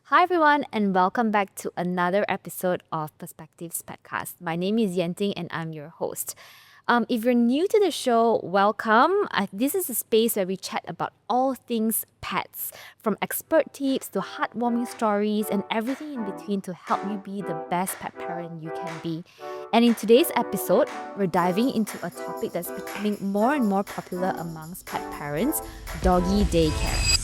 Hi, everyone, and welcome back to another episode of Perspectives Podcast. My name is Yenting, and I'm your host. If you're new to the show, welcome. This is a space where we chat about all things pets, from expert tips to heartwarming stories and everything in between to help you be the best pet parent you can be. And in today's episode, we're diving into a topic that's becoming more and more popular amongst pet parents: doggy daycare.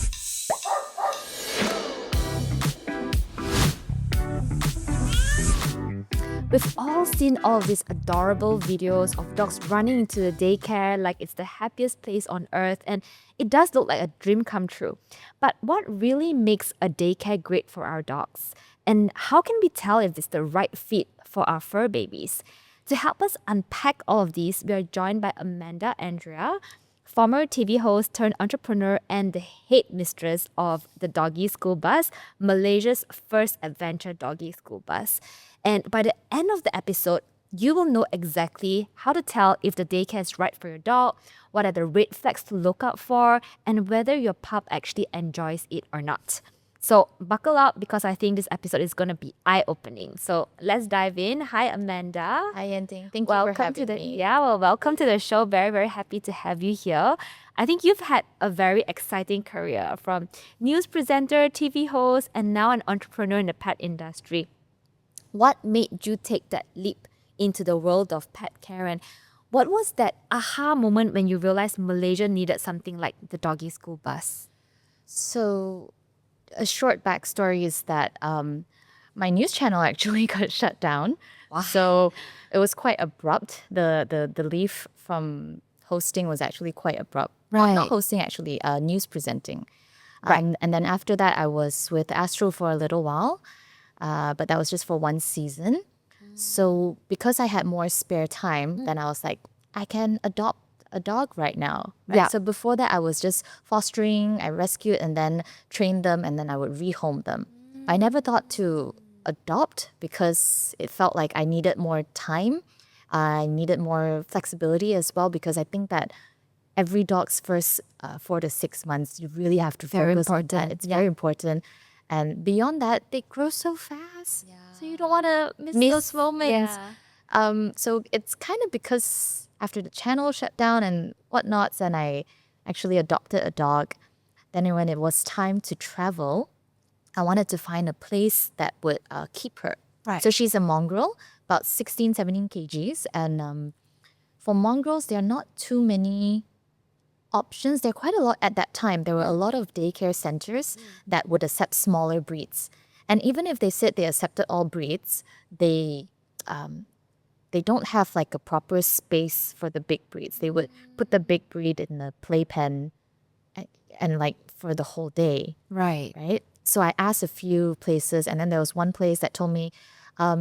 We've all seen all of these adorable videos of dogs running into the daycare like it's the happiest place on earth, and it does look like a dream come true. But what really makes a daycare great for our dogs? And how can we tell if it's the right fit for our fur babies? To help us unpack all of these, we are joined by Andrea, former TV host turned entrepreneur and the head mistress of the Doggy School Bus, Malaysia's first adventure doggy school bus. And by the end of the episode, you will know exactly how to tell if the daycare is right for your dog, what are the red flags to look out for, and whether your pup actually enjoys it or not. So buckle up because I think this episode is going to be eye-opening. So let's dive in. Hi, Amanda. Hi, Yenting. Thank you for having me. Welcome to the show. Very, very happy to have you here. I think you've had a very exciting career, from news presenter, TV host, and now an entrepreneur in the pet industry. What made you take that leap into the world of pet care, and what was that aha moment when you realized Malaysia needed something like the Doggy School Bus? So, a short backstory is that my news channel actually got shut down. Wow. So it was quite abrupt. The leave from hosting was actually quite abrupt. Not hosting, actually, news presenting. Right. And then after that, I was with Astro for a little while, but that was just for one season. So because I had more spare time, then I was like, I can adopt a dog right now. Right? Yeah. So before that, I was just fostering, I rescued and then trained them, and then I would rehome them. I never thought to adopt because it felt like I needed more time. I needed more flexibility as well, because I think that every dog's first 4 to 6 months, you really have to Very focus on important. that. It's very important. And beyond that, they grow so fast. So you don't want to miss those moments. So it's kind of because after the channel shut down and whatnots, and I actually adopted a dog. Then when it was time to travel, I wanted to find a place that would keep her. Right. So she's a mongrel, about 16, 17 kgs. And for mongrels, there are not too many options. There are quite a lot at that time. There were a lot of daycare centers that would accept smaller breeds. And even if they said they accepted all breeds, they don't have like a proper space for the big breeds. They would put the big breed in the playpen and like for the whole day, right? So I asked a few places, and then there was one place that told me,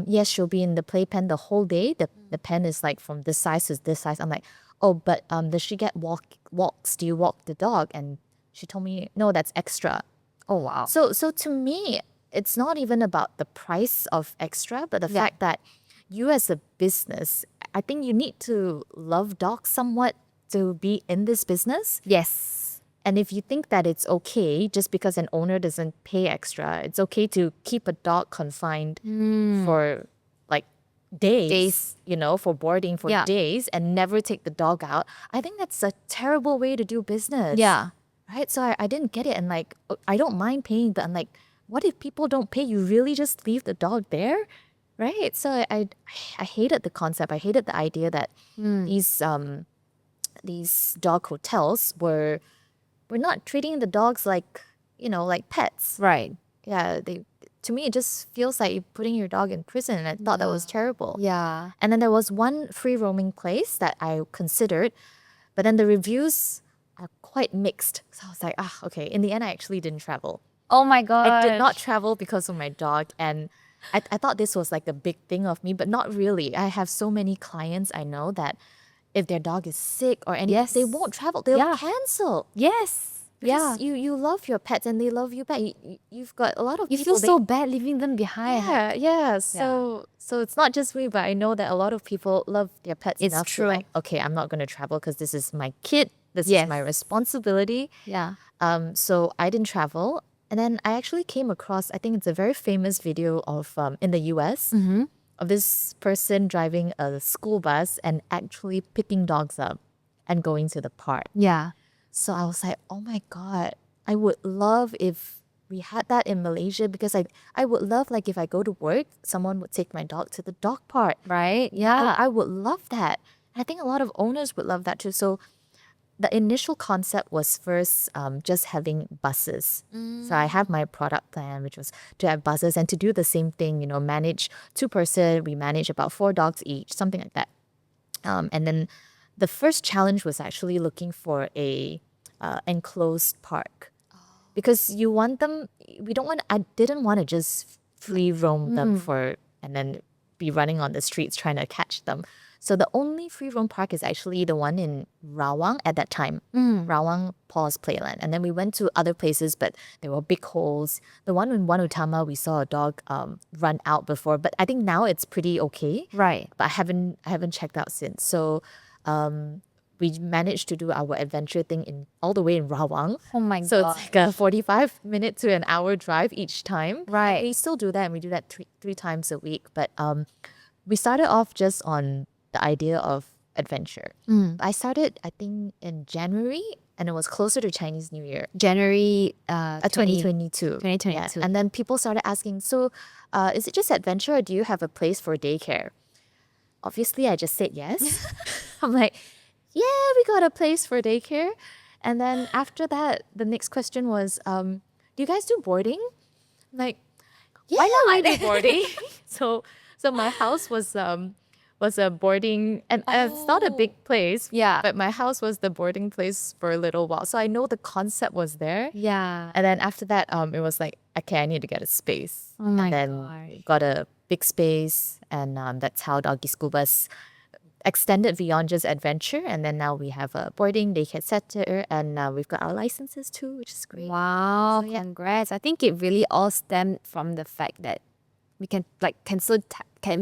yes, she'll be in the playpen the whole day. The pen is like from this size to this size. I'm like, oh, but does she get walks? Do you walk the dog? And she told me, no, that's extra. Oh, wow. So to me, it's not even about the price of extra, but the fact that you as a business, I think you need to love dogs somewhat to be in this business. Yes. And if you think that it's okay just because an owner doesn't pay extra, it's okay to keep a dog confined for like days, for boarding for days and never take the dog out. I think that's a terrible way to do business. Yeah. Right? So I didn't get it. And like, I don't mind paying, but I'm like, what if people don't pay? You really just leave the dog there? Right? So I hated the concept. I hated the idea that these dog hotels were not treating the dogs like, like pets. Right. Yeah, to me, it just feels like you're putting your dog in prison, and I thought that was terrible. Yeah. And then there was one free roaming place that I considered, but then the reviews are quite mixed. So I was like, okay. In the end, I actually didn't travel. Oh my God. I did not travel because of my dog, and I thought this was like a big thing of me, but not really. I have so many clients I know that if their dog is sick or anything, they won't travel. They'll cancel. Yes. Because you love your pets and they love you back. You've got a lot of You people. feel so bad leaving them behind. Yeah. So it's not just me, but I know that a lot of people love their pets It's enough true. to like, okay, I'm not going to travel because this is my kid. This is my responsibility. Yeah. So I didn't travel. And then I actually came across, I think it's a very famous video of in the US of this person driving a school bus and actually picking dogs up and going to the park. Yeah. So I was like, oh my God, I would love if we had that in Malaysia, because I would love, like, if I go to work, someone would take my dog to the dog park. Right? Yeah. I would love that. I think a lot of owners would love that too. So the initial concept was first just having buses. So I have my product plan, which was to have buses and to do the same thing, you know, manage 2 person, we manage about 4 dogs each, something like that. And then the first challenge was actually looking for a enclosed park, because you want them. I didn't want to just free roam them and then be running on the streets trying to catch them. So the only free roam park is actually the one in Rawang at that time, Rawang Paws Playland. And then we went to other places, but there were big holes. The one in Wanutama, we saw a dog run out before, but I think now it's pretty okay. Right. But I haven't checked out since. So we managed to do our adventure thing in all the way in Rawang. Oh my So God. it's like a 45-minute to an hour drive each time. Right. We still do that, and we do that three times a week. But we started off just on the idea of adventure. I started, I think, in January, and it was closer to Chinese New Year. January 2022. 2022. Yeah. And then people started asking, so is it just adventure, or do you have a place for daycare? Obviously, I just said yes. I'm like, yeah, we got a place for daycare. And then after that, the next question was, do you guys do boarding? I'm like, yeah, why not? We do boarding. So my house was a boarding, and it's not a big place. Yeah. But my house was the boarding place for a little while. So I know the concept was there. Yeah. And then after that, it was like, okay, I need to get a space. Oh my and then gosh. got a big space, and that's how Doggy School Bus extended beyond just adventure. And then now we have a boarding daycare center, and we've got our licenses too, which is great. Wow, So, yeah. congrats. I think it really all stemmed from the fact that we can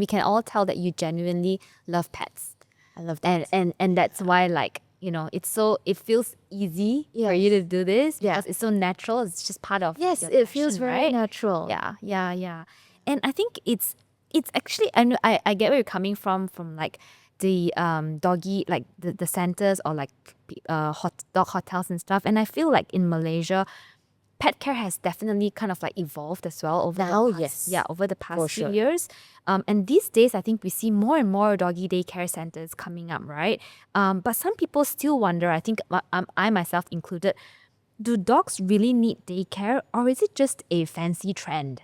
we can all tell that you genuinely love pets. I love that. And that's why, like, you know, it feels easy for you to do this because it's so natural. It's just part of Yes, your it feels passion, very right? natural. Yeah. And I think it's actually, I get where you're coming from like the doggy, like the centers, or like dog hotels and stuff. And I feel like in Malaysia, pet care has definitely kind of like evolved as well over Now, the past, yes. yeah, over the past For few sure. years. And these days, I think we see more and more doggy daycare centers coming up, right? But some people still wonder, I think I myself included, do dogs really need daycare, or is it just a fancy trend?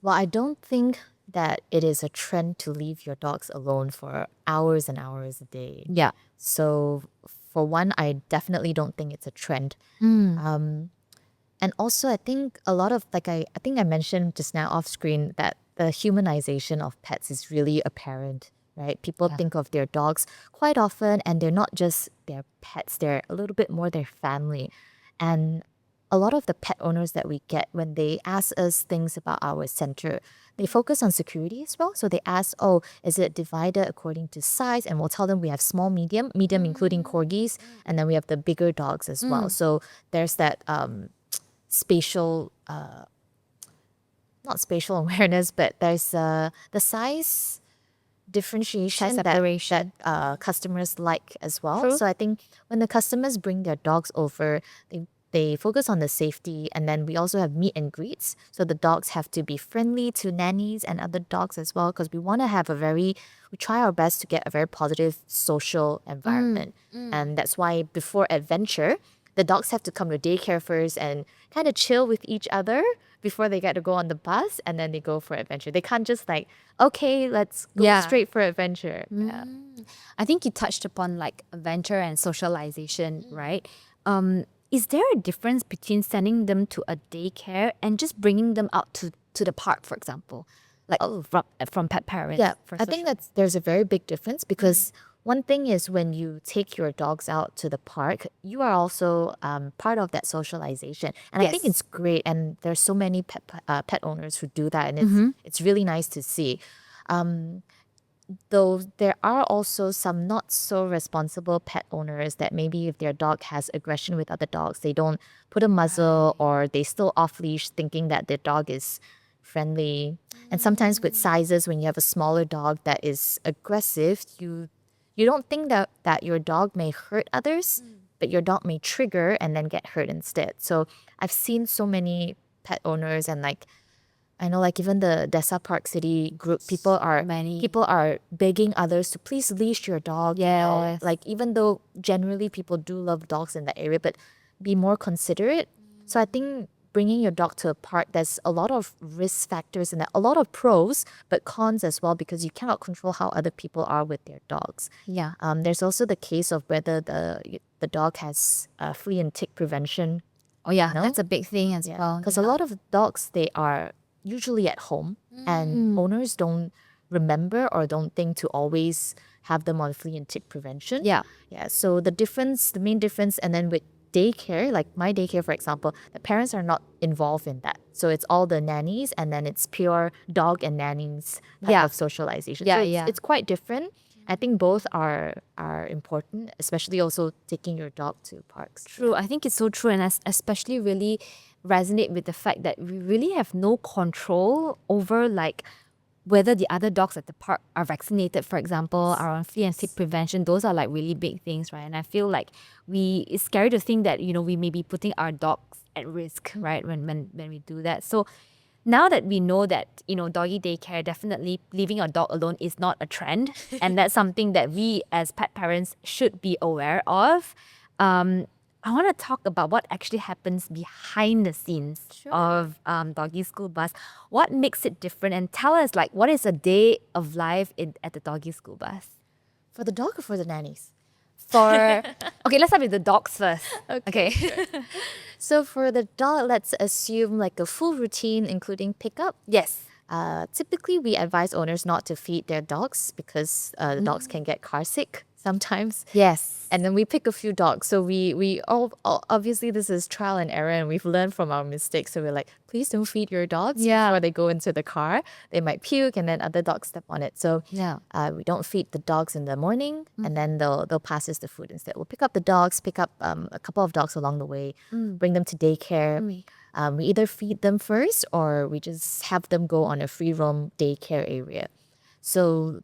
Well, I don't think that it is a trend to leave your dogs alone for hours and hours a day. Yeah. So for one, I definitely don't think it's a trend. And also, I think a lot of, like, I think I mentioned just now off screen that the humanization of pets is really apparent, right? People think of their dogs quite often, and they're not just their pets, they're a little bit more their family. And a lot of the pet owners that we get, when they ask us things about our center, they focus on security as well. So they ask, oh, is it divided according to size? And we'll tell them we have small, medium including corgis, and then we have the bigger dogs as well. So there's that spatial, not spatial awareness, but there's the size differentiation separation. that customers like as well. True. So I think when the customers bring their dogs over, they focus on the safety, and then we also have meet and greets. So the dogs have to be friendly to nannies and other dogs as well, because we want to have we try our best to get a very positive social environment. And that's why before adventure, the dogs have to come to daycare first and kind of chill with each other before they get to go on the bus, and then they go for adventure. They can't just like, okay, let's go straight for adventure. Yeah. I think you touched upon like adventure and socialization, right? Is there a difference between sending them to a daycare and just bringing them out to the park, for example, like from pet parents? Yeah, for I think there's a very big difference, because one thing is when you take your dogs out to the park, you are also part of that socialization. And I think Yes. it's great. And there's so many pet owners who do that. And it's really nice to see. Though there are also some not so responsible pet owners that maybe if their dog has aggression with other dogs, they don't put a muzzle or they still off leash thinking that their dog is friendly. And sometimes with sizes, when you have a smaller dog that is aggressive, you don't think that your dog may hurt others, but your dog may trigger and then get hurt instead. So I've seen so many pet owners and like I know like even the Desa Park City group, Many. people are begging others to please leash your dog. You know? Yes. Like even though generally people do love dogs in that area, but be more considerate. So I think bringing your dog to a park, there's a lot of risk factors in that, a lot of pros, but cons as well because you cannot control how other people are with their dogs. Yeah. There's also the case of whether the dog has flea and tick prevention. Oh yeah, No? that's a big thing as well. Because a lot of dogs, they are usually at home and owners don't remember or don't think to always have them on flea and tick prevention. Yeah. Yeah. So the main difference, and then with daycare, like my daycare, for example, the parents are not involved in that. So it's all the nannies and then it's pure dog and nannies type Yeah. of socialization. Yeah, So yeah. it's quite different. I think both are important, especially also taking your dog to parks. True. I think it's so true, and especially really resonate with the fact that we really have no control over like whether the other dogs at the park are vaccinated, for example, are on flea and tick prevention. Those are like really big things, right? And I feel like it's scary to think that we may be putting our dogs at risk, right? When we do that. So now that we know that, doggy daycare, definitely leaving your dog alone is not a trend. And that's something that we as pet parents should be aware of. I want to talk about what actually happens behind the scenes of Doggy School Bus. What makes it different? And tell us, like, what is a day of life at the Doggy School Bus? For the dog or for the nannies? Okay, let's start with the dogs first. Okay. So for the dog, let's assume like a full routine, including pickup. Yes. Typically, we advise owners not to feed their dogs because the dogs can get car sick sometimes. Yes. And then we pick a few dogs. So we all obviously this is trial and error, and we've learned from our mistakes. So we're like, please don't feed your dogs before they go into the car. They might puke, and then other dogs step on it. So we don't feed the dogs in the morning, and then they'll pass us the food instead. We'll pick up the dogs, pick up a couple of dogs along the way, bring them to daycare. We either feed them first, or we just have them go on a free roam daycare area. So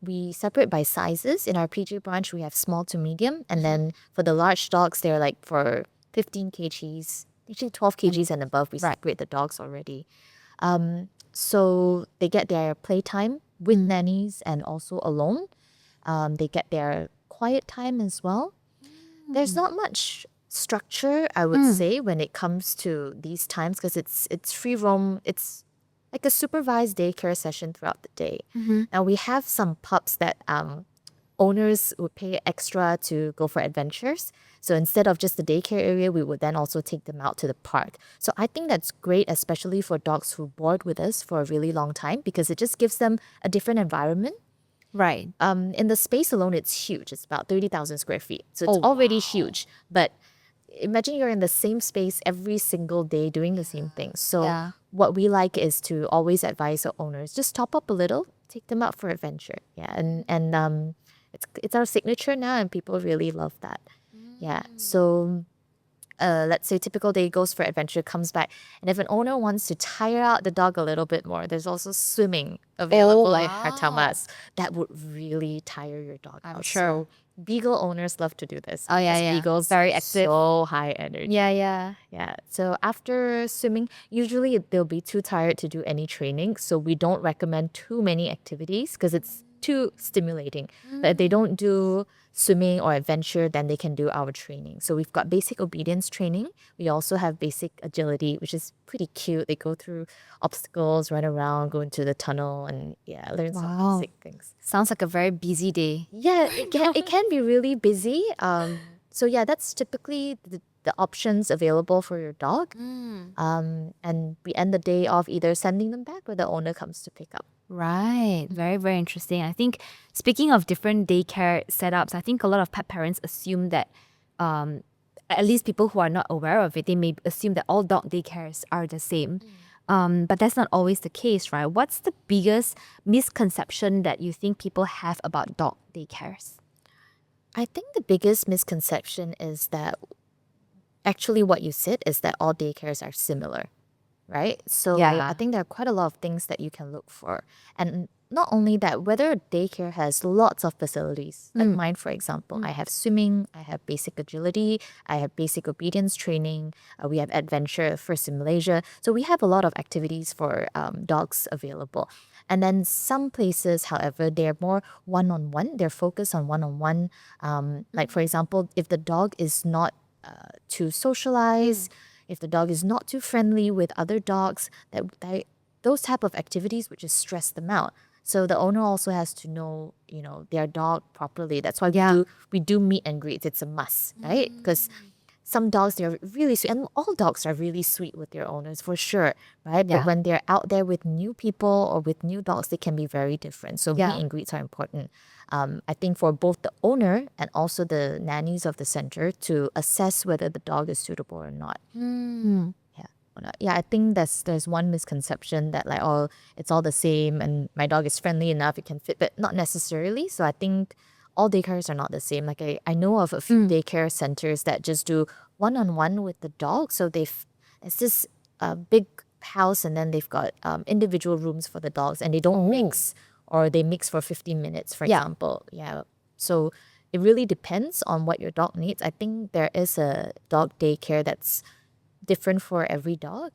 we separate by sizes. In our PG branch, we have small to medium. And then for the large dogs, they're like for 15 kgs, actually 12 kgs and above, we separate the dogs already. So they get their playtime with nannies and also alone. They get their quiet time as well. There's not much structure, I would say, when it comes to these times because it's free roam. It's like a supervised daycare session throughout the day. Now we have some pups that owners would pay extra to go for adventures. So instead of just the daycare area, we would then also take them out to the park. So I think that's great, especially for dogs who board with us for a really long time because it just gives them a different environment. Right. In the space alone, it's huge. It's about 30,000 square feet. So it's already huge. But imagine you're in the same space every single day doing the same thing. So what we like is to always advise our owners, just top up a little, take them out for adventure. Yeah. And it's our signature now and people really love that. Yeah. So let's say typical day goes for adventure, comes back. And if an owner wants to tire out the dog a little bit more, there's also swimming available in Hartamas. That would really tire your dog out. sure. So beagle owners love to do this. Oh, yeah, because yeah. Beagles Very active. so high energy. Yeah. Yeah. So after swimming, usually they'll be too tired to do any training. So we don't recommend too many activities because it's too stimulating. But if they don't do swimming or adventure, then they can do our training. So we've got basic obedience training. We also have basic agility, which is pretty cute. They go through obstacles, run around, go into the tunnel, and learn some basic things. Sounds like a very busy day. Yeah, it can be really busy. So that's typically the options available for your dog. And we end the day off either sending them back or the owner comes to pick up. Right. Very, very interesting. I think speaking of different daycare setups, I think a lot of pet parents assume that at least people who are not aware of it, they may assume that all dog daycares are the same. But that's not always the case, right? What's the biggest misconception that you think people have about dog daycares? I think the biggest misconception is that actually what you said is that all daycares are similar, right? So Yeah. I think there are quite a lot of things that you can look for. And not only that, whether a daycare has lots of facilities, like mine, for example, I have swimming, I have basic agility, I have basic obedience training, we have adventure for Malaysia. So we have a lot of activities for dogs available. And then some places, however, they're more one-on-one. They're focused on one-on-one. Like, for example, if the dog is not to socialize, if the dog is not too friendly with other dogs, those type of activities would just stress them out. So the owner also has to know, their dog properly. That's why we do meet and greet. It's a must, right? Because some dogs, they're really sweet, and all dogs are really sweet with their owners for sure, right? Yeah. But when they're out there with new people or with new dogs, they can be very different. So Yeah. meet and greets are important. I think for both the owner and also the nannies of the center to assess whether the dog is suitable or not. Yeah, I think there's one misconception that like, oh, it's all the same and my dog is friendly enough, it can fit, but not necessarily. So I think all daycares are not the same. Like I know of a few daycare centers that just do one-on-one with the dog. So it's this big house and then they've got individual rooms for the dogs and they don't mix, or they mix for 15 minutes, for example. Yeah. So it really depends on what your dog needs. I think there is a dog daycare that's different for every dog.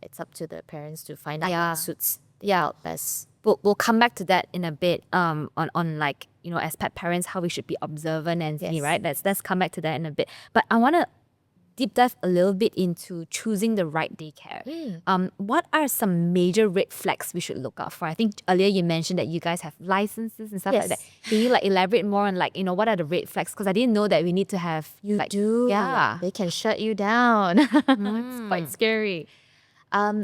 It's up to the parents to find out what suits the dog best. We'll come back to that in a bit on like, as pet parents, how we should be observant and see, Yes. right? Let's come back to that in a bit. But I want to deep dive a little bit into choosing the right daycare. What are some major red flags we should look out for? I think earlier you mentioned that you guys have licenses and stuff like that. Yes. Can you like elaborate more on like, what are the red flags? Because I didn't know that we need to have You like, do. Yeah. They can shut you down. It's quite scary.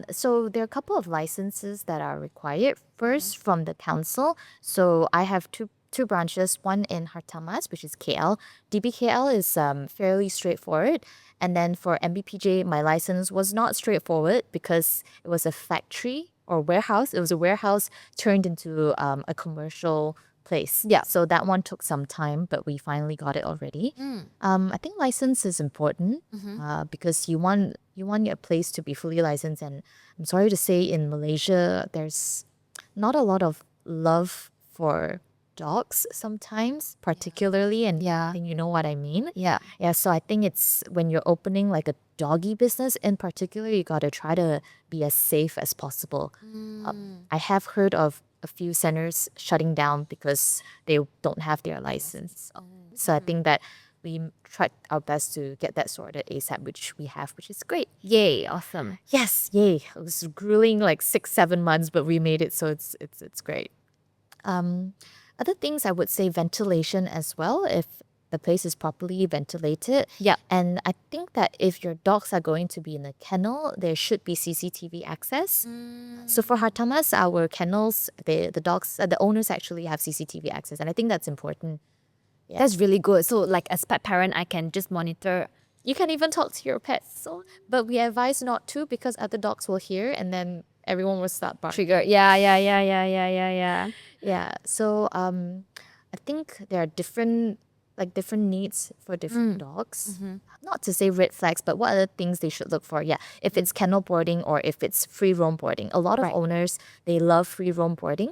So there are a couple of licenses that are required. First, from the council. So I have two branches, one in Hartamas, which is KL. DBKL is fairly straightforward. And then for MBPJ, my license was not straightforward because it was a factory or warehouse. It was a warehouse turned into a commercial place. Yeah. So that one took some time, but we finally got it already. I think license is important because you want your place to be fully licensed. And I'm sorry to say, in Malaysia, there's not a lot of love for dogs sometimes, particularly, and Yeah. I think you know what I mean. Yeah. Yeah, so I think it's when you're opening like a doggy business in particular, you got to try to be as safe as possible. I have heard of a few centers shutting down because they don't have their license. So I think that we tried our best to get that sorted ASAP, which we have, which is great. Yay, awesome. Yes, yay. It was grueling like 6-7 months, but we made it, so it's great. Other things I would say ventilation as well, if the place is properly ventilated. Yeah. And I think that if your dogs are going to be in a kennel, there should be CCTV access. So for Hartamas, our kennels, the dogs, the owners actually have CCTV access, and I think that's important. Yeah. That's really good. So like as pet parent, I can just monitor. You can even talk to your pets, but we advise not to because other dogs will hear and then everyone will start barking. Trigger. Yeah. Yeah. So I think there are different needs for different dogs. Not to say red flags, but what are the things they should look for? Yeah. If it's kennel boarding or if it's free roam boarding. A lot of owners, they love free roam boarding,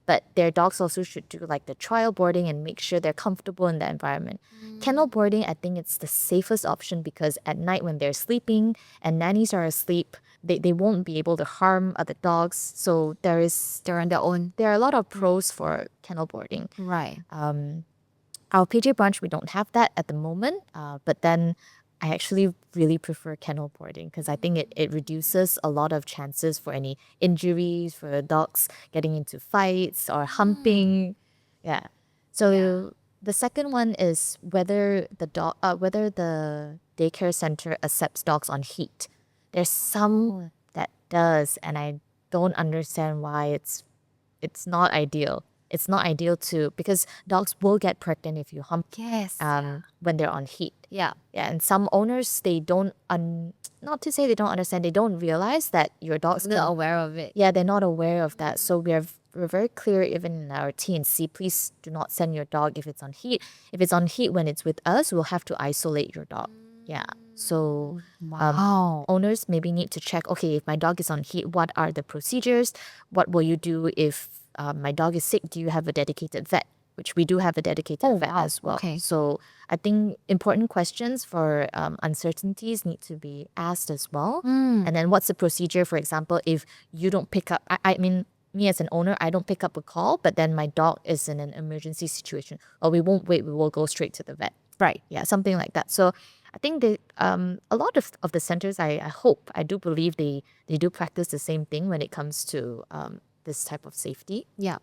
but their dogs also should do like the trial boarding and make sure they're comfortable in the environment. Kennel boarding, I think it's the safest option because at night when they're sleeping and nannies are asleep, they won't be able to harm other dogs. So They're on their own. there are a lot of pros for kennel boarding. Right. Our PJ branch, we don't have that at the moment, but then I actually really prefer kennel boarding because I think it reduces a lot of chances for any injuries, for dogs getting into fights or humping. Yeah. So the second one is whether the daycare center accepts dogs on heat. There's some that does, and I don't understand why it's not ideal. it's not ideal to, because dogs will get pregnant if you hump Yes. when they're on heat. Yeah. Yeah, and some owners, they don't, not to say they don't understand, they don't realize that your dog's Not aware of it. yeah, they're not aware of that. So we're very clear even in our T&C, please do not send your dog if it's on heat. If it's on heat when it's with us, we'll have to isolate your dog. Yeah. So Wow. owners maybe need to check, okay, if my dog is on heat, what are the procedures? What will you do if my dog is sick? Do you have a dedicated vet? Which we do have a dedicated vet wow. as well. Okay. So I think important questions for uncertainties need to be asked as well. And then what's the procedure, for example, if you don't pick up, I mean, me as an owner, I don't pick up a call, but then my dog is in an emergency situation. Or we won't wait, we will go straight to the vet. Right. Yeah, something like that. So I think they, a lot of the centers, I hope, I do believe they do practice the same thing when it comes to this type of safety. Yeah.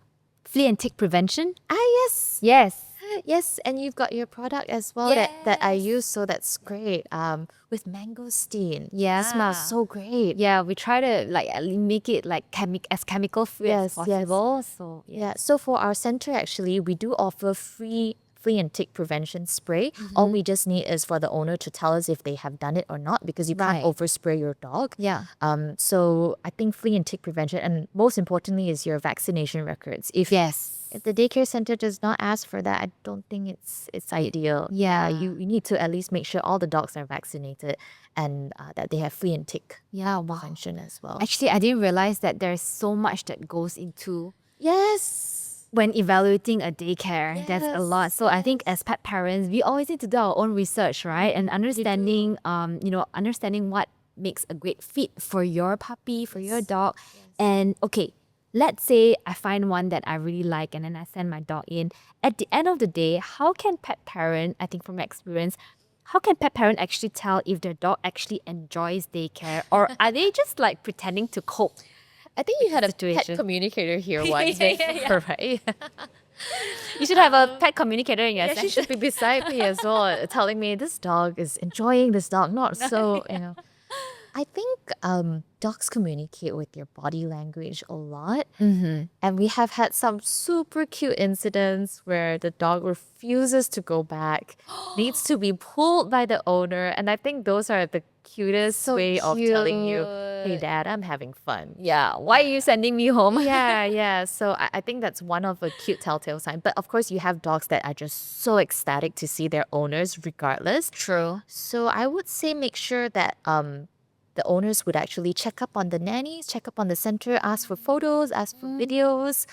Flea and tick prevention. Yes. Yes. Yes, and you've got your product as well that I use, so that's great. With mangosteen. Yeah. It smells so great. Yeah, we try to like make it like as chemical free as Yes, yes. possible. So Yeah, so for our center, actually, we do offer free flea and tick prevention spray. All we just need is for the owner to tell us if they have done it or not, because you Right. can't overspray your dog. Yeah. So I think flea and tick prevention, and most importantly, is your vaccination records. If the daycare center does not ask for that, I don't think it's ideal. Yeah. You need to at least make sure all the dogs are vaccinated and that they have flea and tick Yeah. Wow. prevention as well. Actually, I didn't realize that there's so much that goes into Yes. when evaluating a daycare. There's a lot. So I think as pet parents, we always need to do our own research, right? And understanding, understanding what makes a great fit for your puppy, for your dog. And okay, let's say I find one that I really like and then I send my dog in. At the end of the day, how can pet parent, I think from experience, how can pet parent actually tell if their dog actually enjoys daycare, or are they just like pretending to cope? I think you had a situation. pet communicator here once Yeah, before, right? You should have a pet communicator in your Yeah, she session. should be beside me as well, telling me this dog is enjoying, this dog not so, you know. I think dogs communicate with your body language a lot. And we have had some super cute incidents where the dog refuses to go back, needs to be pulled by the owner. And I think those are the cutest way of telling you, hey, dad, I'm having fun. Yeah, why are you sending me home? Yeah. So I think that's one of a cute telltale sign. But of course, you have dogs that are just so ecstatic to see their owners regardless. True. So I would say make sure that the owners would actually check up on the nannies, check up on the center, ask for photos, ask for videos,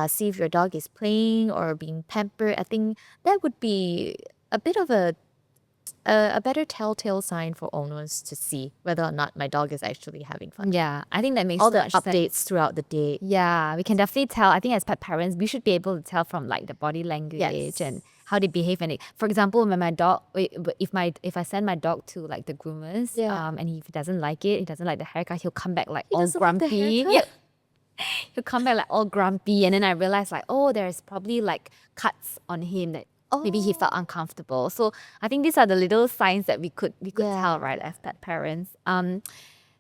see if your dog is playing or being pampered. I think that would be a bit of a better telltale sign for owners to see whether or not my dog is actually having fun. Yeah, I think that makes All so the much updates sense. throughout the day. Yeah, we can definitely tell. I think as pet parents, we should be able to tell from like the body language and how they behave. And for example, when my dog, if I send my dog to like the groomers, and if he doesn't like it, he doesn't like the haircut, he'll come back like all doesn't like the grumpy. haircut? He'll come back like all grumpy, and then I realized like, oh, there's probably like cuts on him that maybe he felt uncomfortable. So I think these are the little signs that we could tell, right, as pet parents.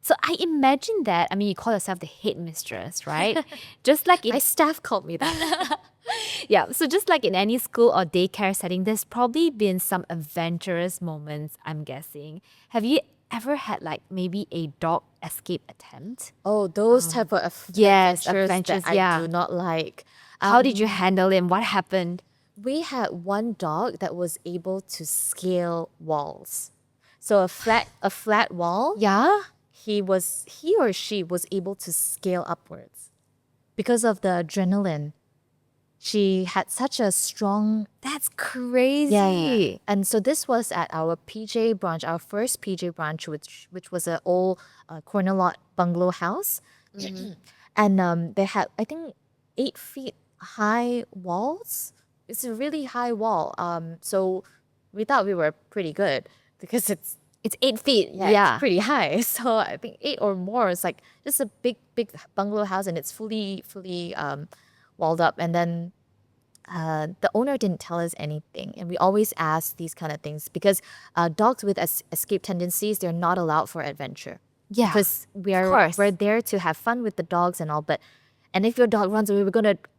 So I imagine that, I mean, you call yourself the head mistress, right? Just like in My staff called me that. yeah, so just like in any school or daycare setting, there's probably been some adventurous moments, I'm guessing. Have you ever had like maybe a dog escape attempt? Oh, those type of Yes, adventures that yeah. I do not like. How did you handle it? What happened? We had one dog that was able to scale walls. So a flat wall, Yeah? he or she was able to scale upwards because of the adrenaline. She had such a strong That's crazy. yeah. And so this was at our PJ branch, our first PJ branch, which was an old corner lot bungalow house, and they had, I think, 8 feet high walls. It's a really high wall. So we thought we were pretty good because it's 8 feet. it's pretty high. So I think 8 or more. It's like just a big bungalow house, and it's fully walled up. And then the owner didn't tell us anything, and we always ask these kind of things because dogs with escape tendencies, they're not allowed for adventure. Yeah. Because we're there to have fun with the dogs and all, but And if your dog runs away,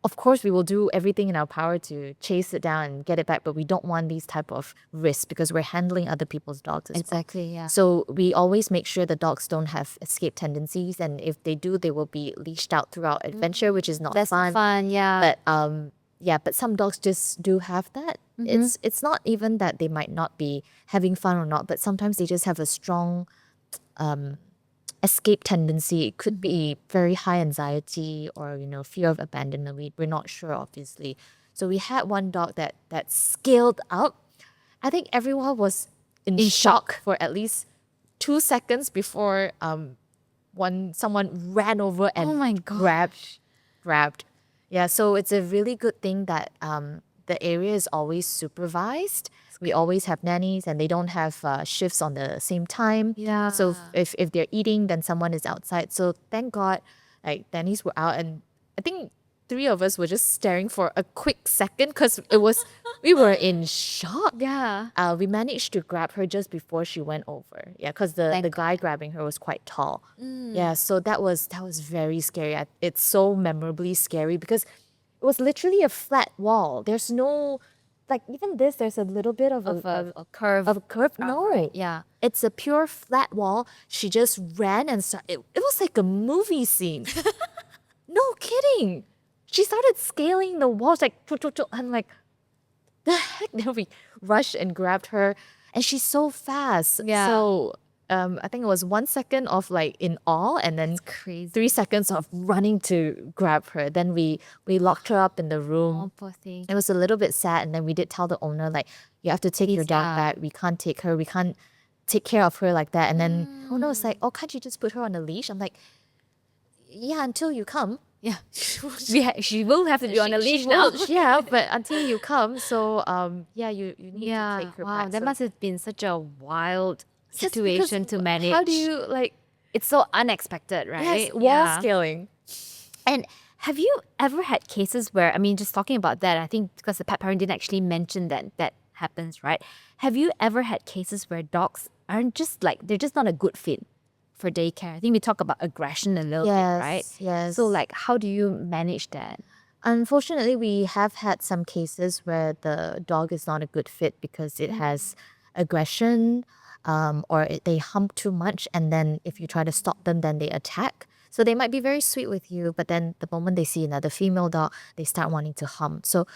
of course, we will do everything in our power to chase it down and get it back. But we don't want these type of risks because we're handling other people's dogs as well. Exactly, yeah. So we always make sure the dogs don't have escape tendencies. And if they do, they will be leashed out throughout adventure, which is not That's fun. fun, yeah. But yeah, but some dogs just do have that. It's not even that they might not be having fun or not, but sometimes they just have a strong escape tendency. It could be very high anxiety or, fear of abandonment. We're not sure, obviously. So we had one dog that scaled up. I think everyone was in shock for at least 2 seconds before someone ran over and Oh my grabbed. Yeah, so it's a really good thing that the area is always supervised. We always have nannies and they don't have shifts on the same time. Yeah. So if they're eating, then someone is outside. So thank God, like nannies were out, and I think 3 of us were just staring for a quick second because we were in shock. Yeah. We managed to grab her just before she went over. Yeah, because the guy grabbing her was quite tall. Yeah, so that was very scary. It's so memorably scary because it was literally a flat wall. There's no, like even this, there's a little bit of A curve. a curve. No, right, yeah. it's a pure flat wall. She just ran and started. It was like a movie scene. No kidding. She started scaling the walls like, choo, choo, choo. I'm like, the heck? Then we rushed and grabbed her, and she's so fast. Yeah. So I think it was 1 second of like in awe, and then Crazy. 3 seconds of running to grab her. Then we locked her up in the room. Oh, poor thing. It was a little bit sad, and then we did tell the owner like, you have to take your dog back. We can't take her. We can't take care of her like that. And then owner was like, oh, can't you just put her on a leash? I'm like, yeah, until you come. Yeah. She will have to be on a leash She now. will, yeah, but until you come, so yeah, you need Yeah. to take her Wow, back. that So- must have been such a wild Yes, because situation to manage. How do you like? It's so unexpected, right? Yes, wall Yeah. scaling. And have you ever had cases where, I mean, just talking about that, I think because the pet parent didn't actually mention that happens, right? Have you ever had cases where dogs aren't just like, they're just not a good fit for daycare? I think we talk about aggression a little bit, right? Yes. So like, how do you manage that? Unfortunately, we have had some cases where the dog is not a good fit because it has aggression, or they hump too much, and then if you try to stop them, then they attack. So they might be very sweet with you, but then the moment they see another female dog, they start wanting to hump. So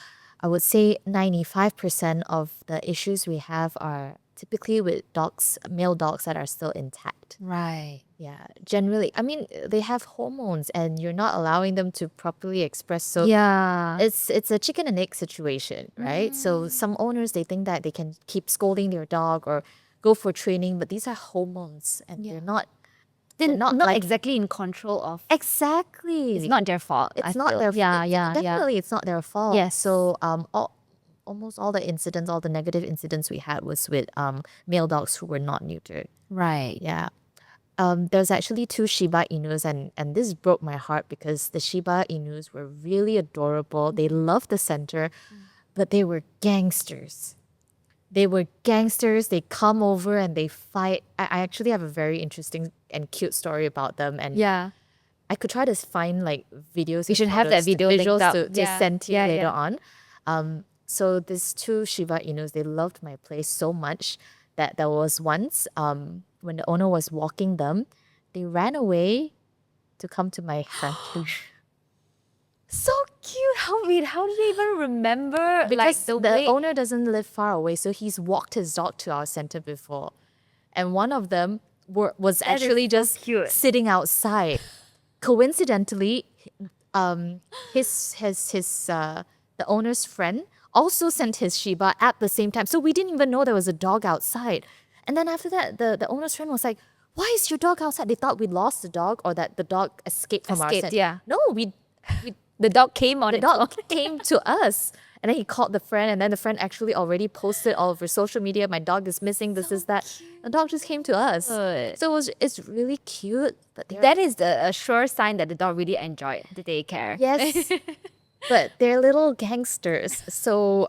I would say 95% of the issues we have are typically with dogs, male dogs that are still intact. Right. Yeah, generally. I mean, they have hormones and you're not allowing them to properly express. So Yeah. it's a chicken and egg situation, right? So some owners, they think that they can keep scolding their dog or go for training, but these are hormones and they're not They're not not like- exactly in control of. exactly. It's not their fault. I It's not feel. their Yeah, it's- yeah, yeah. definitely it's not their fault. Yes. So almost all the incidents, all the negative incidents we had was with male dogs who were not neutered. Right. Yeah. There's actually 2 Shiba Inus, and this broke my heart because the Shiba Inus were really adorable. They loved the center, but they were gangsters. They come over and they fight. I actually have a very interesting and cute story about them, and Yeah. I could try to find like videos. We and should have that photos, video linked visuals up. to Yeah. send to you Yeah, later yeah. on. So these 2 Shiba Inus, they loved my place so much that there was once when the owner was walking them, they ran away to come to my sanctuary. So cute. How do they even remember? Because like the way- owner doesn't live far away, so he's walked his dog to our center before. And one of them was That is actually so just cute. sitting outside. Coincidentally, the owner's friend also sent his Shiba at the same time. So we didn't even know there was a dog outside. And then after that, the owner's friend was like, why is your dog outside? They thought we lost the dog or that the dog escaped from our Escaped, center. yeah. No, we the dog came on the its dog own. came to us. And then he called the friend, and then the friend actually already posted all over social media, my dog is missing, this is that. The dog just came to us. Good. So it's really cute. But they're That is a sure sign that the dog really enjoyed the daycare. yes. But they're little gangsters. So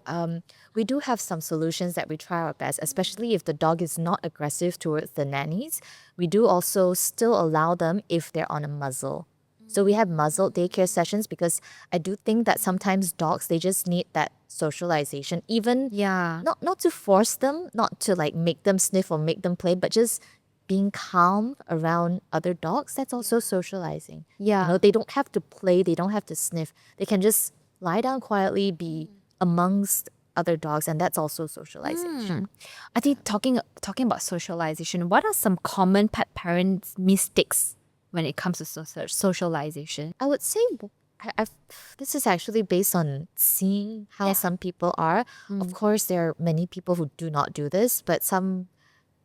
we do have some solutions that we try our best, especially if the dog is not aggressive towards the nannies. We do also still allow them if they're on a muzzle. So we have muzzled daycare sessions because I do think that sometimes dogs, they just need that socialization, even Yeah. not to force them, not to like make them sniff or make them play, but just being calm around other dogs. That's also socializing. Yeah. They don't have to play, they don't have to sniff. They can just lie down quietly, be amongst other dogs, and that's also socialization. I think talking about socialization, what are some common pet parents' mistakes when it comes to socialization? I would say this is actually based on seeing how some people are. Of course, there are many people who do not do this, but some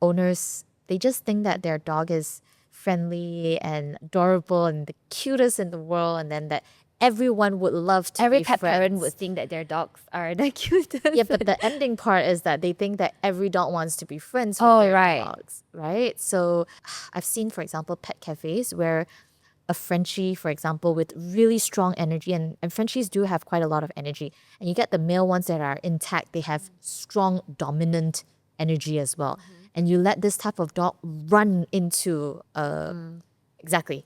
owners, they just think that their dog is friendly and adorable and the cutest in the world, and then that everyone would love to Every be pet parent friends. would think that their dogs are the cutest. Yeah, but the ending part is that they think that every dog wants to be friends with Oh, their right. dogs, right? So I've seen, for example, pet cafes where a Frenchie, for example, with really strong energy, and Frenchies do have quite a lot of energy, and you get the male ones that are intact, they have strong, dominant energy as well. And you let this type of dog run into exactly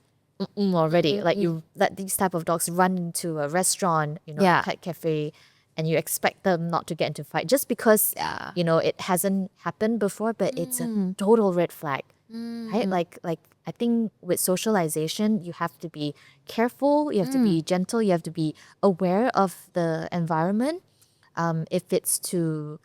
already. Like you let these type of dogs run into a restaurant, Yeah. a pet cafe, and you expect them not to get into fight just because Yeah. it hasn't happened before, but it's a total red flag. Right? Like I think with socialization, you have to be careful, you have to be gentle, you have to be aware of the environment. If it's to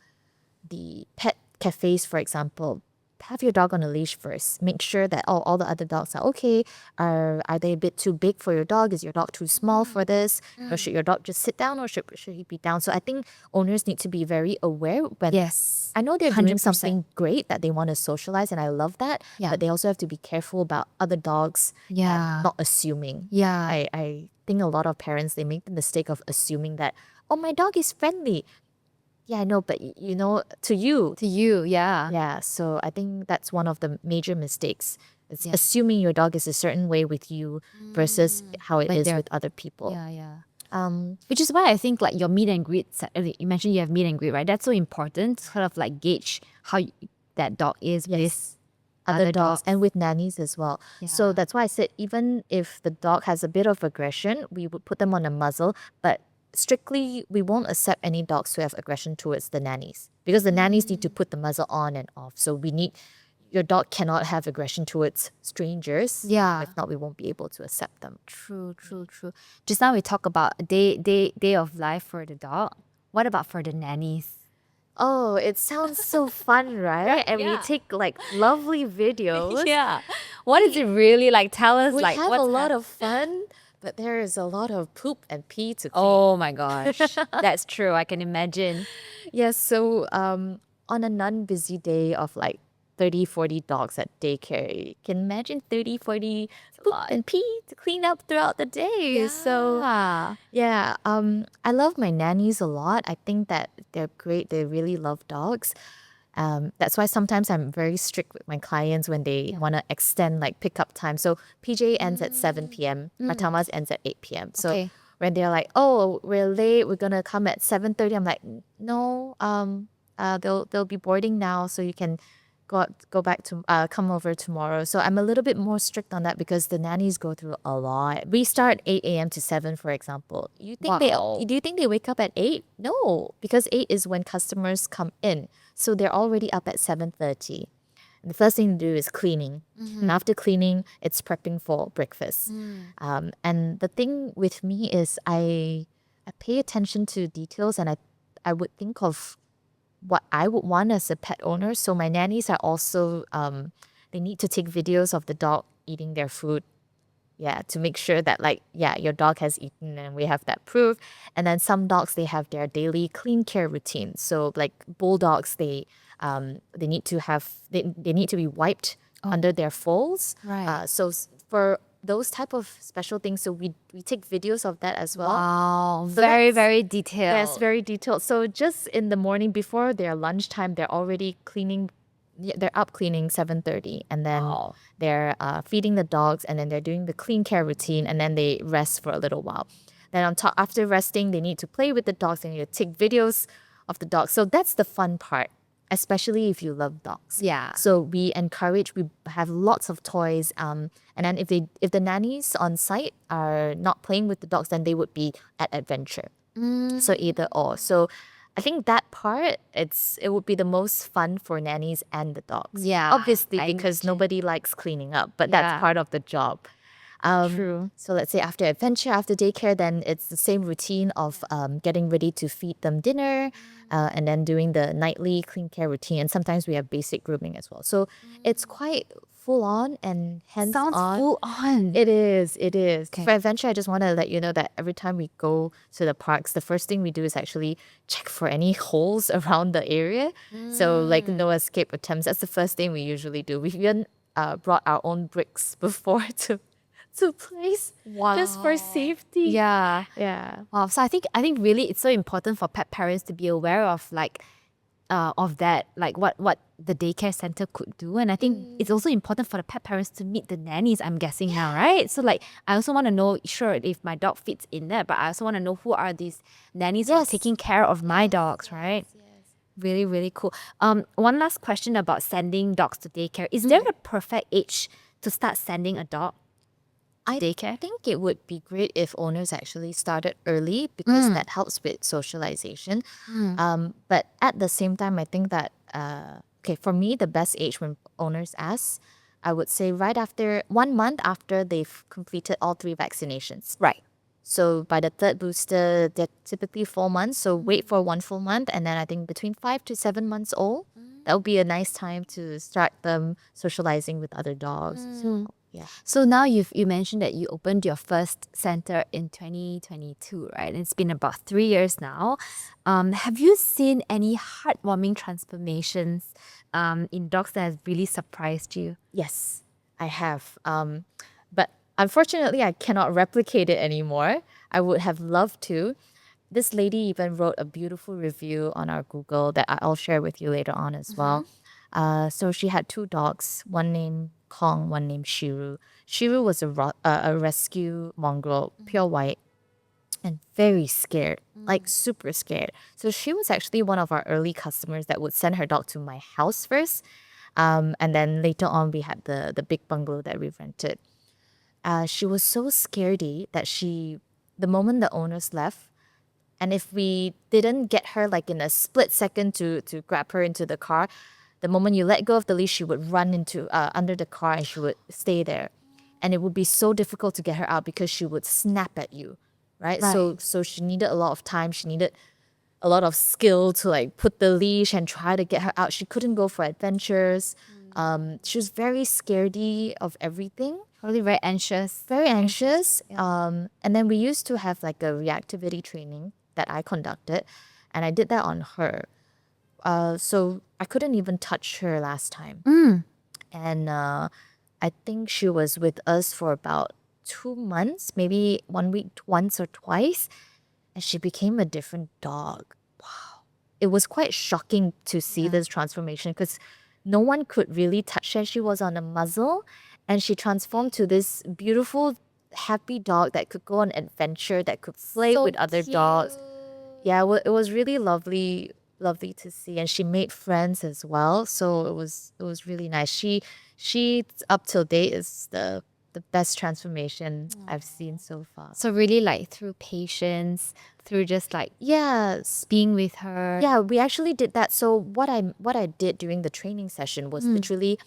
the pet cafes, for example, have your dog on a leash first. Make sure that all the other dogs are okay. Are they a bit too big for your dog? Is your dog too small for this? Or should your dog just sit down, or should he be down? So I think owners need to be very aware when Yes. I know they're doing 100%. something great that they want to socialize, and I love that. Yeah. But they also have to be careful about other dogs Yeah. and not assuming. Yeah. I think a lot of parents, they make the mistake of assuming that, oh, my dog is friendly. Yeah, I know, but to you. To you, yeah. Yeah, so I think that's one of the major mistakes. It's Yeah. assuming your dog is a certain way with you versus how it When is they're- with other people. Yeah, yeah. Which is why I think like your meet and greet, you mentioned you have meet and greet, right? That's so important to sort of like gauge how that dog is with Other dogs and with nannies as well. So Yeah. that's why I said even if the dog has a bit of aggression, we would put them on a muzzle, but strictly we won't accept any dogs who have aggression towards the nannies because the nannies need to put the muzzle on and off. So your dog cannot have aggression towards strangers. Yeah. If not, we won't be able to accept them. True. Just now we talk about a day of life for the dog. What about for the nannies? Oh, it sounds so fun, right? And we Yeah. take like lovely videos. Yeah. What is it really like? Tell us We like have what's a lot of fun, but there is a lot of poop and pee to clean. Oh my gosh. That's true. I can imagine. Yes, so on a non-busy day of like 30, 40 dogs at daycare, you can imagine 30, 40 poop and pee to clean up throughout the day. So Yeah. I love my nannies a lot. I think that they're great. They really love dogs. That's why sometimes I'm very strict with my clients when they want to extend like pickup time. So PJ ends at 7 p.m. Pratama's ends at 8 p.m. So Okay. when they're like, "Oh, we're late. We're gonna come at 7:30," I'm like, "No, they'll be boarding now, so you can go back to come over tomorrow." So I'm a little bit more strict on that because the nannies go through a lot. We start 8 a.m. to 7, for example. Wow. Do you think they wake up at 8? No, because 8 is when customers come in. So they're already up at 7:30. And the first thing to do is cleaning. And after cleaning, it's prepping for breakfast. And the thing with me is I pay attention to details, and I would think of what I would want as a pet owner. So my nannies are also, they need to take videos of the dog eating their food. Yeah, to make sure that your dog has eaten and we have that proof. And then some dogs, they have their daily clean care routine. So like bulldogs, they need to they need to be wiped under their folds. Right. For those type of special things, so we take videos of that as well. Wow. So Very, that's- very detailed. That's very detailed. So just in the morning before their lunchtime, they're already cleaning. They're up cleaning 7:30, and then Wow. they're feeding the dogs, and then they're doing the clean care routine, and then they rest for a little while. Then on top, after resting, they need to play with the dogs, and you take videos of the dogs. So that's the fun part. especially if you love dogs. Yeah. So we have lots of toys. And then if the nannies on site are not playing with the dogs, then they would be at adventure. So either or. So I think that part, it would be the most fun for nannies and the dogs. Yeah, Obviously, I because imagine. nobody likes cleaning up, but Yeah. that's part of the job. True. So let's say after adventure, after daycare, then it's the same routine of getting ready to feed them dinner, and then doing the nightly clean care routine. And sometimes we have basic grooming as well. So it's quite full on and hands Sounds on. full on. It is. It is. For adventure, I just want to let you know that every time we go to the parks, the first thing we do is actually check for any holes around the area. So, like, no escape attempts. That's the first thing we usually do. We've even brought our own bricks before to place just for safety. Yeah. Yeah. Wow. So I think really it's so important for pet parents to be aware of of that, like what the daycare center could do. And I think it's also important for the pet parents to meet the nannies, I'm guessing now, right? So like I also want to know, sure, if my dog fits in there, but I also want to know who are these nannies who are taking care of my dogs, right? Really, really cool. One last question about sending dogs to daycare. Is there a perfect age to start sending a dog to daycare? I think it would be great if owners actually started early because that helps with socialization. But at the same time, I think that, okay, for me, the best age when owners ask, I would say right after 1 month after they've completed all 3 vaccinations. Right. So by the third booster, they're typically 4 months. So wait for 1 full month. And then I think between 5 to 7 months old, that would be a nice time to start them socializing with other dogs. So, yeah. So now you mentioned that you opened your first center in 2022, right? And it's been about 3 years now. Have you seen any heartwarming transformations in dogs that has really surprised you? Yes, I have. But unfortunately, I cannot replicate it anymore. I would have loved to. This lady even wrote a beautiful review on our Google that I'll share with you later on as well. So she had 2 dogs, one named Kong, one named Shiru. Shiru was a rescue mongrel, pure white, and very scared, like super scared. So she was actually one of our early customers that would send her dog to my house first. And then later on, we had the big bungalow that we rented. She was so scaredy that the moment the owners left, and if we didn't get her like in a split second to grab her into the car, the moment you let go of the leash, she would run into under the car and she would stay there. And it would be so difficult to get her out because she would snap at you, right? So she needed a lot of time. She needed a lot of skill to like put the leash and try to get her out. She couldn't go for adventures. She was very scaredy of everything. Probably very anxious. Very anxious. And then we used to have like a reactivity training that I conducted, and I did that on her. So I couldn't even touch her last time. And I think she was with us for about 2 months, maybe 1 week once or twice, and she became a different dog. Wow. It was quite shocking to see this transformation because no one could really touch her. She was on a muzzle, and she transformed to this beautiful, happy dog that could go on adventure, that could play with other dogs. Yeah, it was really lovely to see, and she made friends as well. So it was really nice. She up till date is the best transformation I've seen so far. So really like through patience, through just like Yes. being with her. Yeah, we actually did that. So what I did during the training session was literally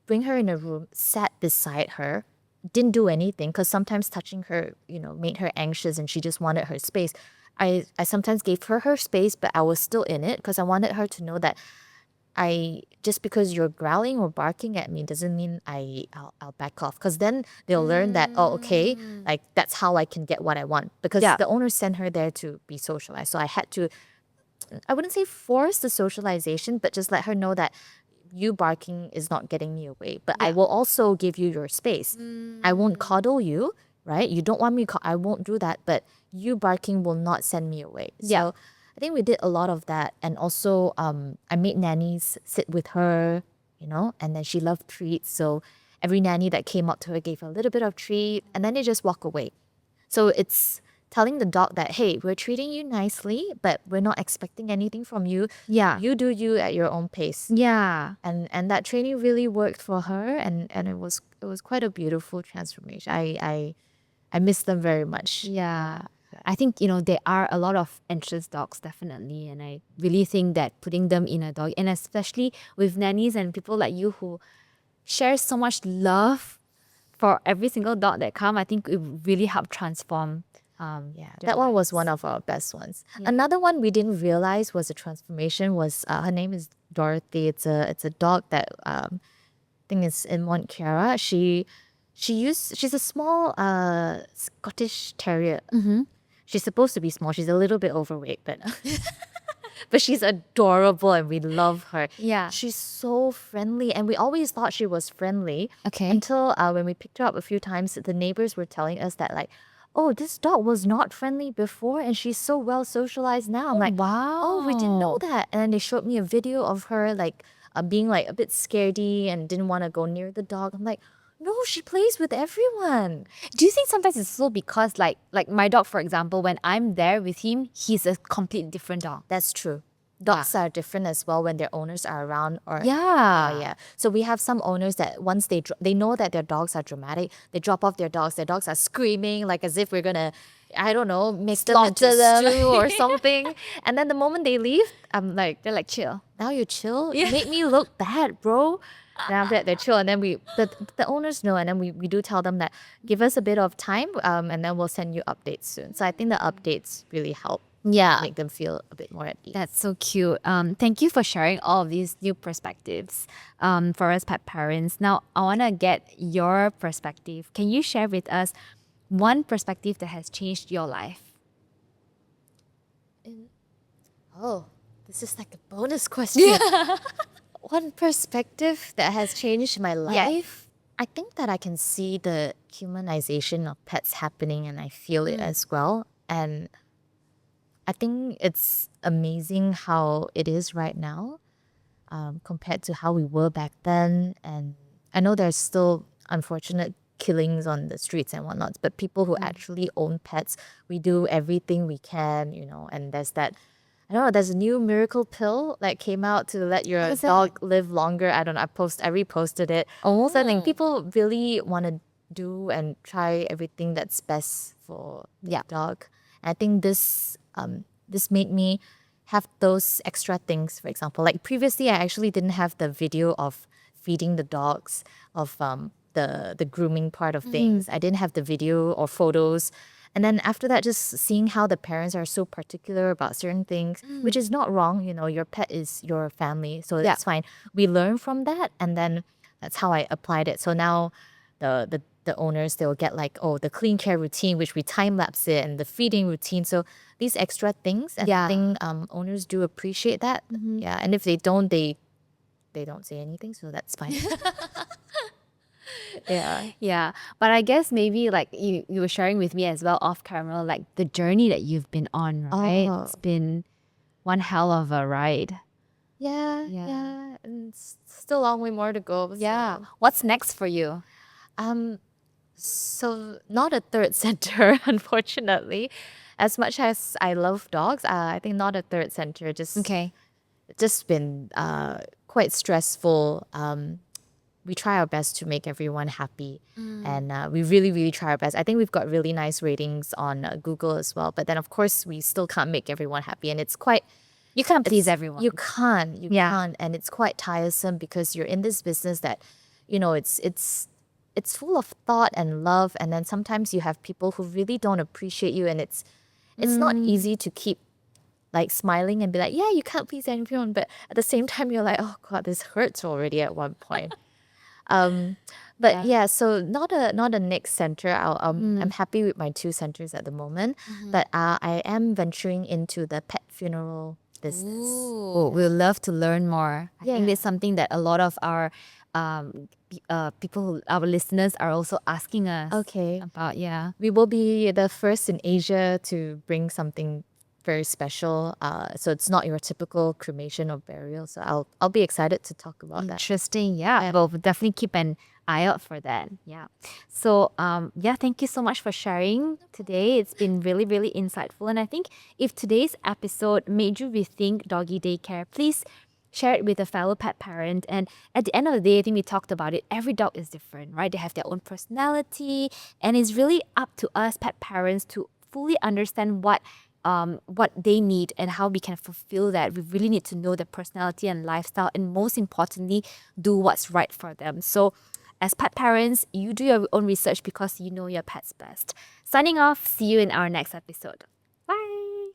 bring her in a room, sat beside her, didn't do anything because sometimes touching her, made her anxious and she just wanted her space. I sometimes gave her space, but I was still in it because I wanted her to know that just because you're growling or barking at me doesn't mean I'll back off, because then they'll learn that, oh, okay, like that's how I can get what I want, because the owner sent her there to be socialized. So I had to, I wouldn't say force the socialization, but just let her know that you barking is not getting me away, but I will also give you your space. I won't coddle you, right? You don't want me I won't do that, but you barking will not send me away. So I think we did a lot of that. And also I made nannies sit with her, and then she loved treats. So every nanny that came up to her gave her a little bit of treat, and then they just walk away. So it's telling the dog that, hey, we're treating you nicely, but we're not expecting anything from you. Yeah. You do you at your own pace. Yeah. And that training really worked for her, and it was quite a beautiful transformation. I miss them very much. Yeah. I think, there are a lot of anxious dogs, definitely. And I really think that putting them in a dog, and especially with nannies and people like you who share so much love for every single dog that come, I think it really helped transform. Yeah, their that one was lives. one of our best ones. Another one we didn't realize was a transformation was her name is Dorothy. It's a dog that I think is in Montclair. She's a small Scottish Terrier. She's supposed to be small. She's a little bit overweight, but she's adorable and we love her. Yeah. She's so friendly, and we always thought she was friendly Okay. until when we picked her up a few times, the neighbors were telling us that like, oh, this dog was not friendly before and she's so well socialized now. I'm like, Wow. oh, we didn't know that. And then they showed me a video of her like being like a bit scaredy and didn't want to go near the dog. I'm like, no, she plays with everyone. Do you think sometimes it's also because like my dog, for example, when I'm there with him, he's a completely different dog? That's true. Dogs are different as well when their owners are around. Or Yeah. yeah. So we have some owners that once they know that their dogs are dramatic, they drop off their dogs. Their dogs are screaming like as if we're gonna, I don't know, make them into Slaughter them. stew or something. And then the moment they leave, I'm like, They're like, chill. now you chill. You make me look bad, bro. Then after that, they're chill, and then the owners know, and then we do tell them that give us a bit of time, and then we'll send you updates soon. So I think the updates really help. Yeah. Make them feel a bit more at ease. That's so cute. Thank you for sharing all of these new perspectives for us pet parents. Now, I want to get your perspective. Can you share with us one perspective that has changed your life? Oh, this is like a bonus question. One perspective that has changed my life. I think that I can see the humanization of pets happening, and I feel it as well. And I think it's amazing how it is right now compared to how we were back then. And I know there's still unfortunate killings on the streets and whatnot, but people who actually own pets, we do everything we can, and there's that. I don't know, there's a new miracle pill that came out to let your is it? dog live longer. I don't know, I reposted it. Oh. So I think people really want to do and try everything that's best for the dog. And I think this made me have those extra things, for example. Like previously, I actually didn't have the video of feeding the dogs, of the grooming part of things. I didn't have the video or photos. And then after that, just seeing how the parents are so particular about certain things, which is not wrong. Your pet is your family, so that's fine. We learn from that, and then that's how I applied it. So now the owners, they'll get like, oh, the clean care routine, which we time lapse it, and the feeding routine. So these extra things, and I think owners do appreciate that. Yeah, and if they don't, they don't say anything, so that's fine. Yeah. But I guess maybe like you were sharing with me as well off camera, like the journey that you've been on, right? Oh. It's been one hell of a ride. Yeah. And it's still a long way more to go. Yeah. So. What's next for you? So not a third center, unfortunately. As much as I love dogs, I think not a third center. Just been quite stressful. We try our best to make everyone happy, and we really, really try our best. I think we've got really nice ratings on Google as well. But then, of course, we still can't make everyone happy, and it's quite. You can't please everyone. You can't. You can't, and it's quite tiresome because you're in this business that, it's full of thought and love, and then sometimes you have people who really don't appreciate you, and it's not easy to keep like smiling and be like, yeah, you can't please everyone, but at the same time you're like, oh god, this hurts already at one point. But yeah, so not a next center. I'm happy with my 2 centers at the moment, but I am venturing into the pet funeral business. Ooh, we'd love to learn more. I think it's something that a lot of our people, our listeners, are also asking us about. Yeah, we will be the first in Asia to bring something very special. So it's not your typical cremation or burial. So I'll be excited to talk about that. Interesting. Yeah, we'll definitely keep an eye out for that. Yeah. So yeah, thank you so much for sharing today. It's been really, really insightful. And I think if today's episode made you rethink doggy daycare, please share it with a fellow pet parent. And at the end of the day, I think we talked about it. Every dog is different, right? They have their own personality, and it's really up to us pet parents to fully understand what they need and how we can fulfill that. We really need to know their personality and lifestyle, and most importantly, do what's right for them. So, as pet parents, you do your own research because you know your pets best. Signing off. See you in our next episode. Bye.